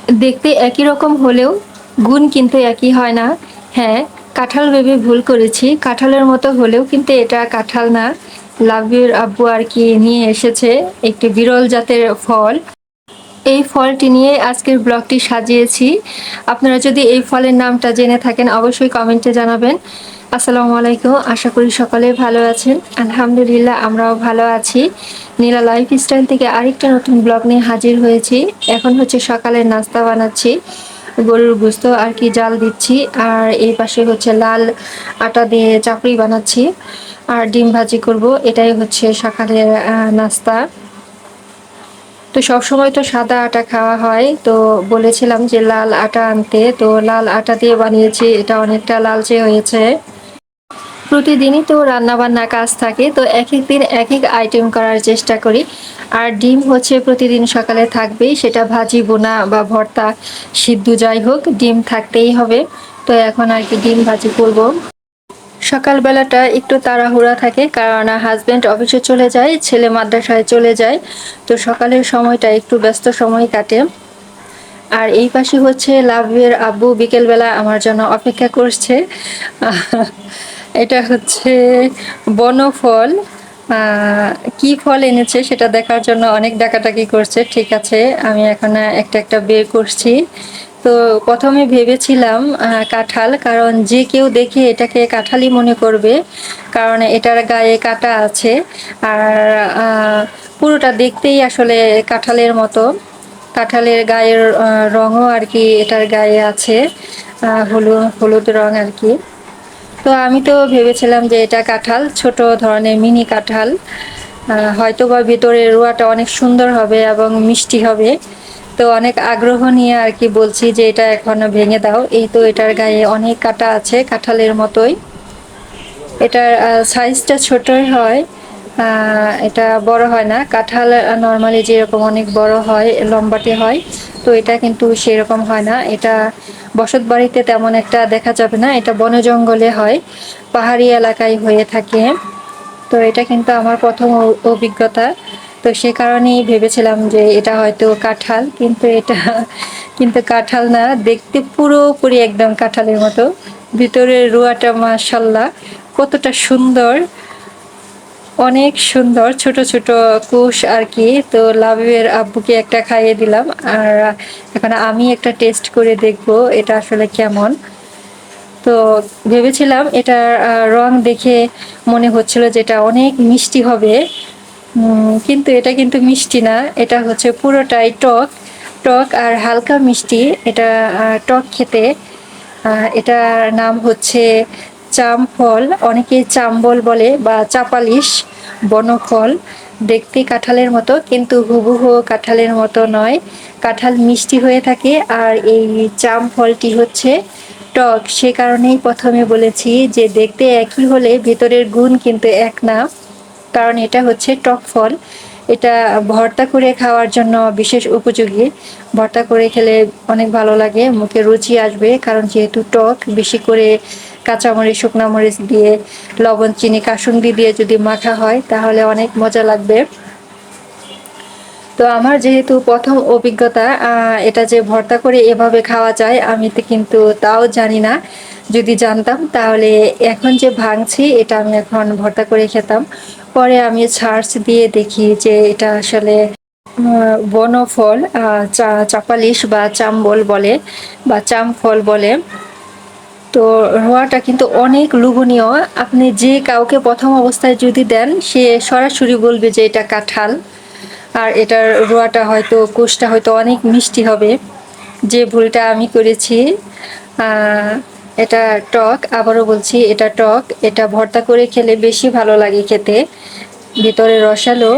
দেখতে একই রকম হলেও গুণ কিন্তু একই হয় না। হ্যাঁ, কাঁঠাল ভেবে ভুল করেছি। কাঁঠালের মতো হলেও কিন্তু এটা কাঁঠাল না। লাবির আব্বু আর কি নিয়ে এসেছে একটি বিরল জাতের ফল। এই ফলটি নিয়ে আজকের ব্লগটি সাজিয়েছি। আপনারা যদি এই ফলের নামটা জেনে থাকেন অবশ্যই কমেন্টে জানাবেন। আসসালামু আলাইকুম, আশা করি সকলে ভালো আছেন। আলহামদুলিল্লাহ আমরাও ভালো আছি। নীলা লাইফস্টাইল থেকে আরেকটা নতুন ব্লগ নিয়ে হাজির হয়েছি। এখন হচ্ছে সকালের নাস্তা বানাচ্ছি, গরুর গোস্ত আর কি জাল দিচ্ছি, আর এই পাশে হচ্ছে লাল আটা দিয়ে চাপড়ি বানাচ্ছি আর ডিম ভাজি করব। এটাই হচ্ছে সকালের নাস্তা। তো সবসময় তো সাদা আটা খাওয়া হয়, তো বলেছিলাম যে লাল আটা আনতে, তো লাল আটা দিয়ে বানিয়েছি। এটা অনেকটা লালচে হয়েছে। প্রতিদিনই তো রান্না বান্না কাজ থাকে, তো এক এক দিন এক এক আইটেম করার চেষ্টা করি। আর ডিম হচ্ছে প্রতিদিন সকালে থাকবেই, সেটা ভাজি বোনা বা ভর্তা সিদ্ধ যাই হোক ডিম থাকতেই হবে। তো এখন আর কি ডিম ভাজি করব। সকালবেলাটা একটু তাড়াহুড়া থাকে, কারণ হাজব্যান্ড অফিসে চলে যায়, ছেলে মাদ্রাসায় চলে যায়। তো সকালের সময়টা একটু ব্যস্ত সময় কাটে। আর এই পাশে হচ্ছে লাভের আব্বু বিকেলবেলা আমার জন্য অপেক্ষা করছে। এটা হচ্ছে বনফল। কি ফল এনেছে সেটা দেখার জন্য অনেক ডাকাডাকি করছে। ঠিক আছে, আমি এখন একটা একটা বের করছি। তো প্রথমে ভেবেছিলাম কাঁঠাল, কারণ যে কেউ দেখে এটাকে কাঁঠালই মনে করবে, কারণ এটার গায়ে কাঁটা আছে। আর পুরোটা দেখতেই আসলে কাঁঠালের মতো। কাঁঠালের গায়ের রঙও আর কি এটার গায়ে আছে, হলুদ হলুদ রং আর কি। তো আমি তো ভেবেছিলাম যে এটা কাঁঠাল, ছোট ধরনের মিনি কাঁঠাল। হয়তো বা ভিতরের রোয়াটা অনেক সুন্দর হবে এবং মিষ্টি হবে। তো অনেক আগ্রহ নিয়ে আর কি বলছি যে এটা এখনো ভেঙে দাও। এই তো এটার গায়ে অনেক কাঁটা আছে কাঁঠালের মতোই। এটার সাইজটা ছোটই হয়, এটা বড় হয় না। কাঁঠাল নর্মালি যেরকম অনেক বড় হয়, লম্বাটে হয়, তো এটা কিন্তু সেরকম হয় না। এটা বসত বাড়িতে তেমন একটা দেখা যাবে না, এটা বনে জঙ্গলে হয়, পাহাড়ি এলাকায় হয়ে থাকে। তো এটা কিন্তু আমার প্রথম অভিজ্ঞতা। তো সে কারণেই ভেবেছিলাম যে এটা হয়তো কাঁঠাল, কিন্তু এটা কিন্তু কাঁঠাল না। দেখতে পুরোপুরি একদম কাঁঠালের মতো। ভিতরের রুয়াটা মাশাল্লাহ কতটা সুন্দর, অনেক সুন্দর, ছোট ছোট কুশ আর কি। তো লাভের আব্বুকে একটা খাইয়ে দিলাম, আর এখন আমি একটা টেস্ট করে দেখবো এটা আসলে কেমন। তো ভেবেছিলাম এটার রং দেখে মনে হচ্ছিল যে এটা অনেক মিষ্টি হবে, কিন্তু এটা কিন্তু মিষ্টি না। এটা হচ্ছে পুরোটাই টক, টক আর হালকা মিষ্টি। এটা টক খেতে। এটার নাম হচ্ছে চাম ফল, অনেকে চাম্বল বলে বা চাপালিশ। বনফল দেখতে কাঁঠালের মতো, কিন্তু হুবহু কাঁঠালের মতো নয়। কাঁঠাল মিষ্টি হয়ে থাকে, আর এই চাম ফলটি হচ্ছে টক। সে কারণেই প্রথমে বলেছি যে দেখতে একই হলে ভেতরের গুণ কিন্তু এক না, কারণ এটা হচ্ছে টক ফল। এটা ভর্তা করে খাওয়ার জন্য বিশেষ উপযোগী। ভর্তা করে খেলে অনেক ভালো লাগে, মুখে রুচি আসবে, কারণ যেহেতু টক, বেশি করে কাঁচামরিচ শুকনো মরিচ দিয়ে লবণ চিনি কাসুন্দি দিয়ে যদি মাখা হয় তাহলে অনেক মজা লাগবে। তো আমার যেহেতু প্রথম অভিজ্ঞতা, এটা যে ভর্তা করে এভাবে খাওয়া যায় আমি তো কিন্তু তাও জানি না। যদি জানতাম তাহলে এখন যে ভাঙছি এটা আমি এখন ভর্তা করে খেতাম। পরে আমি সার্চ দিয়ে দেখি যে এটা আসলে বনফল, চাপালিশ বা চাম্বল বলে বা চাম ফল বলে। তো রোয়াটা কিন্তু অনেক লোভনীয়। আপনি যে কাউকে প্রথম অবস্থায় যদি দেন, সে সরাসরি বলবে যে এটা কাঁঠাল। আর এটার রোয়াটা হয়তো, কোষটা হয়তো অনেক মিষ্টি হবে, যে ভুলটা আমি করেছি। এটা টক, আবারও বলছি এটা টক। এটা ভর্তা করে খেলে বেশি ভালো লাগে খেতে, ভিতরে রসালো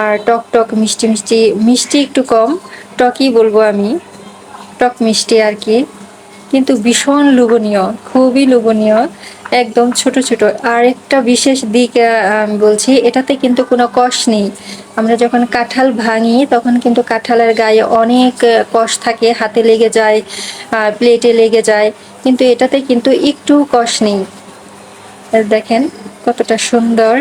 আর টক টক মিষ্টি মিষ্টি। মিষ্টি একটু কম, টকই বলবো আমি, টক মিষ্টি আর কি। কিন্তু ভীষণ লোভনীয়, খুবই লোভনীয়, একদম ছোট ছোট। আর একটা বিশেষ দিক আমি বলছি, এটাতে কিন্তু কোনো কষ নেই। আমরা যখন কাঁঠাল ভাঙি তখন কিন্তু কাঁঠালের গায়ে অনেক কষ থাকে, হাতে লেগে যায়, প্লেটে লেগে যায়, কিন্তু এটাতে কিন্তু একটু কষ নেই। দেখেন কতটা সুন্দর।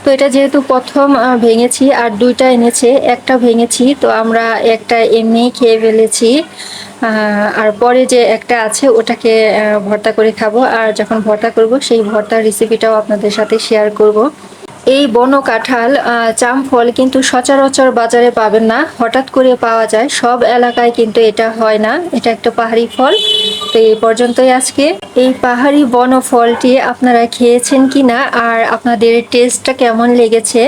তো এটা যেহেতু প্রথম ভেঙেছি আর দুইটা এনেছে, একটা ভেঙেছি তো আমরা একটা এমনিই খেয়ে ফেলেছি। আর পরে যে একটা আছে ওটাকে ভর্তা করে খাবো, আর যখন ভর্তা করব সেই ভর্তার রেসিপিটাও আপনাদের সাথে শেয়ার করব। এই বন কাঁঠাল জাম ফল কিন্তু সচরাচর বাজারে পাবেন না, হঠাৎ করে পাওয়া যায়, সব এলাকায় কিন্তু এটা হয় না। এটা একটা পাহাড়ি ফল। তো এই পর্যন্তই আজকে। এই পাহাড়ি বন ফলটি আপনারা খেয়েছেন কিনা আর আপনাদের টেস্টটা কেমন লেগেছে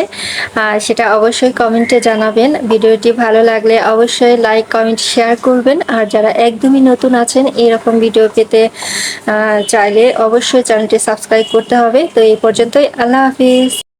সেটা অবশ্যই কমেন্টে জানাবেন। ভিডিওটি ভালো লাগলে অবশ্যই লাইক কমেন্ট শেয়ার করবেন, আর যারা একদমই নতুন আছেন এরকম ভিডিও পেতে চাইলে অবশ্যই চ্যানেলটি সাবস্ক্রাইব করতে হবে। তো এই পর্যন্তই, আল্লাহ হাফিজ।